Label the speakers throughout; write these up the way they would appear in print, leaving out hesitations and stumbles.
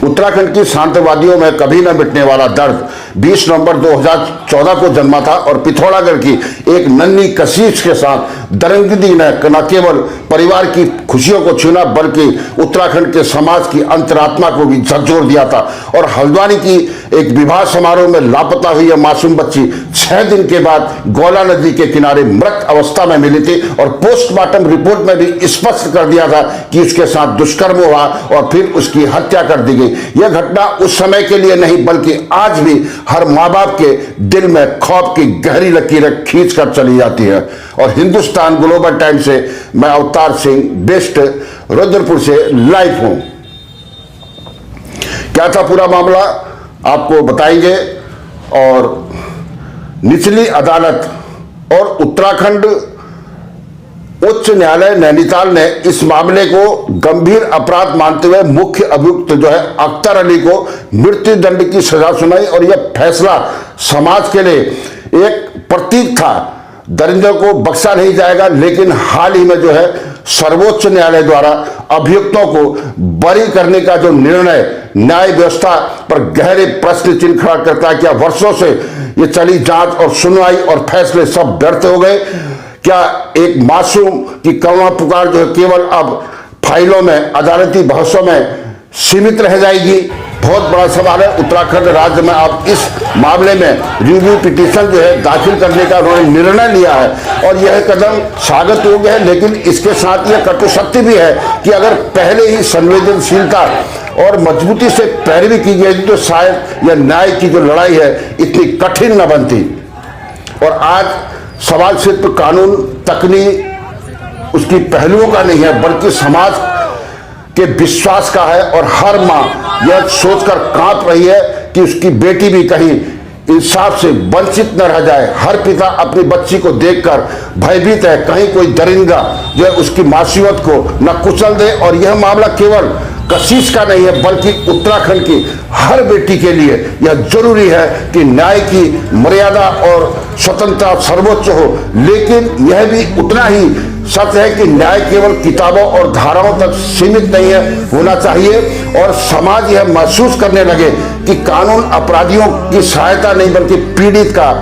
Speaker 1: उत्तराखंड की शांतवादियों में कभी न मिटने वाला दर्द 20 नवंबर 2014 को जन्मा था और पिथौरागढ़ की एक नन्ही कशिश के साथ दरिंदगी ने न केवल परिवार की खुशियों को छीना बल्कि उत्तराखंड के समाज की अंतरात्मा को भी झकझोर दिया था। और हल्द्वानी की एक विवाह समारोह में लापता हुई यह मासूम बच्ची 6 दिन के बाद गौला नदी के किनारे मृत अवस्था में मिली थी और पोस्टमार्टम रिपोर्ट में भी स्पष्ट कर दिया था कि उसके साथ दुष्कर्म हुआ और फिर उसकी हत्या कर दी गई। यह घटना उस समय के लिए नहीं बल्कि आज भी हर माँ बाप के दिल में खौफ की गहरी लकीरें खींच कर चली जाती है। और हिंदुस्तान ग्लोबल टाइम से मैं अवतार सिंह बेस्ट रुद्रपुर से लाइव हूं। क्या था पूरा मामला आपको बताएंगे। और निचली अदालत और उत्तराखंड उच्च न्यायालय नैनीताल ने इस मामले को गंभीर अपराध मानते हुए मुख्य अभियुक्त जो है अख्तर अली को मृत्यु दंड की सजा सुनाई। और यह फैसला समाज के लिए एक प्रतीक था। दरिंदों को बख्शा नहीं जाएगा, लेकिन हाल ही में जो है सर्वोच्च न्यायालय द्वारा अभियुक्तों को बरी करने का जो निर्णय न्याय व्यवस्था पर गहरे प्रश्न चिन्ह खड़ा करता है। क्या वर्षों से ये चली जांच और सुनवाई और फैसले सब व्यर्थ हो गए? क्या एक मासूम की करुणा पुकार जो है केवल अब फाइलों में अदालती बहसों में सीमित रह जाएगी? बहुत बड़ा सवाल है। उत्तराखंड राज्य में अब इस मामले में रिव्यू पिटीशन जो है दाखिल करने का उन्होंने निर्णय लिया है और यह कदम स्वागत योग्य है, लेकिन इसके साथ यह कटु सत्य भी है कि अगर पहले ही संवेदनशीलता और मजबूती से पैरवी की गई तो शायद यह न्याय की जो लड़ाई है इतनी कठिन न बनती। और आज सवाल सिर्फ कानून तकनी उसकी पहलुओं का नहीं है बल्कि समाज के विश्वास का है। और हर माँ यह सोचकर कांप रही है कि उसकी बेटी भी कहीं इंसाफ से वंचित न रह जाए। हर पिता अपनी बच्ची को देखकर भयभीत है कहीं कोई दरिंदा जो है उसकी मासूमियत को न कुचल दे। और यह मामला केवल कशिश का नहीं है बल्कि उत्तराखंड की हर बेटी के लिए यह जरूरी है कि न्याय की मर्यादा और स्वतंत्रता सर्वोच्च हो। लेकिन यह भी उतना ही सत्य है कि न्याय केवल किताबों और धाराओं तक सीमित नहीं है होना चाहिए। और समाज यह महसूस करने लगे कि कानून अपराधियों की सहायता नहीं बल्कि पीड़ित का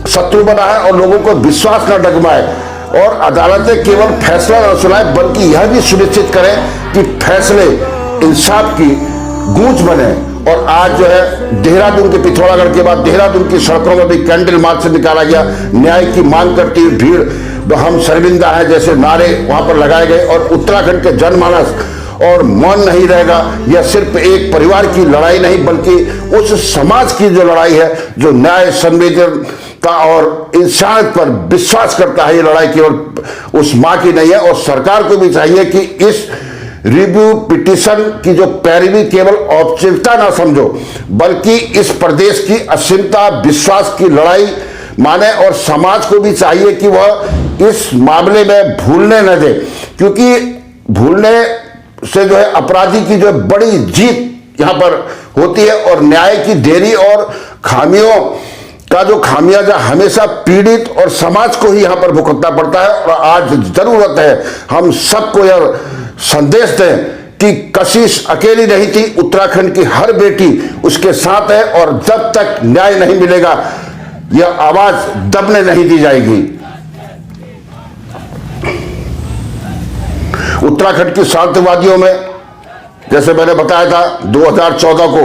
Speaker 1: शत्रु बना है और लोगों को विश्वास न डगमाए। और अदालतें केवल फैसला न सुनाए बल्कि यह भी सुनिश्चित करें कि फैसले इंसाफ की गूंज बने। और आज जो है देहरादून के पिथौरागढ़ के बाद देहरादून की सड़कों में भी कैंडल मार्च निकाला गया। न्याय की मांग करती हुई भीड़ हम शर्मिंदा है जैसे नारे वहां पर लगाए गए। और उत्तराखंड के जनमानस और मौन नहीं रहेगा। यह सिर्फ एक परिवार की लड़ाई नहीं बल्कि उस समाज की जो लड़ाई है जो न्याय संवेदनता और इंसानियत पर विश्वास करता है। ये लड़ाई केवल उस माँ की नहीं है। और सरकार को भी चाहिए कि इस रिव्यू पिटीशन की जो पैरवी केवल औपचारिकता ना समझो बल्कि इस प्रदेश की असीमता विश्वास की लड़ाई माने। और समाज को भी चाहिए कि वह इस मामले में भूलने न दे, क्योंकि भूलने से जो है अपराधी की जो बड़ी जीत यहां पर होती है। और न्याय की देरी और खामियों का जो खामियाजा हमेशा पीड़ित और समाज को ही यहां पर भुगतना पड़ता है। और आज जरूरत है हम सबको यह संदेश दें कि कशिश अकेली नहीं थी, उत्तराखंड की हर बेटी उसके साथ है। और जब तक न्याय नहीं मिलेगा यह आवाज दबने नहीं दी जाएगी। उत्तराखंड की शांतिवादियों में जैसे मैंने बताया था 2014 को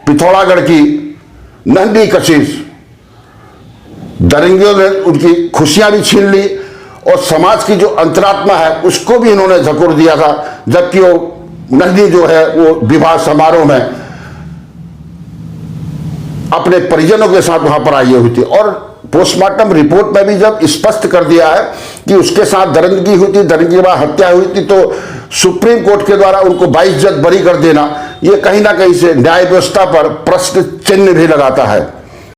Speaker 1: पिथौरागढ़ की नन्ही कशिश दरिंदियों ने उनकी खुशियां भी छीन ली और समाज की जो अंतरात्मा है उसको भी इन्होंने झकोर दिया था। जबकि वो नन्ही जो है वो विवाह समारोह में अपने परिजनों के साथ वहां पर आई हुई थी। और पोस्टमार्टम रिपोर्ट में भी जब स्पष्ट कर दिया है कि उसके साथ दरिंदगी हुई थी, दरिंदगी के बाद हत्या हुई थी, तो सुप्रीम कोर्ट के द्वारा उनको 22 जज बरी कर देना ये कहीं ना कहीं से न्याय व्यवस्था पर प्रश्न चिन्ह भी लगाता है।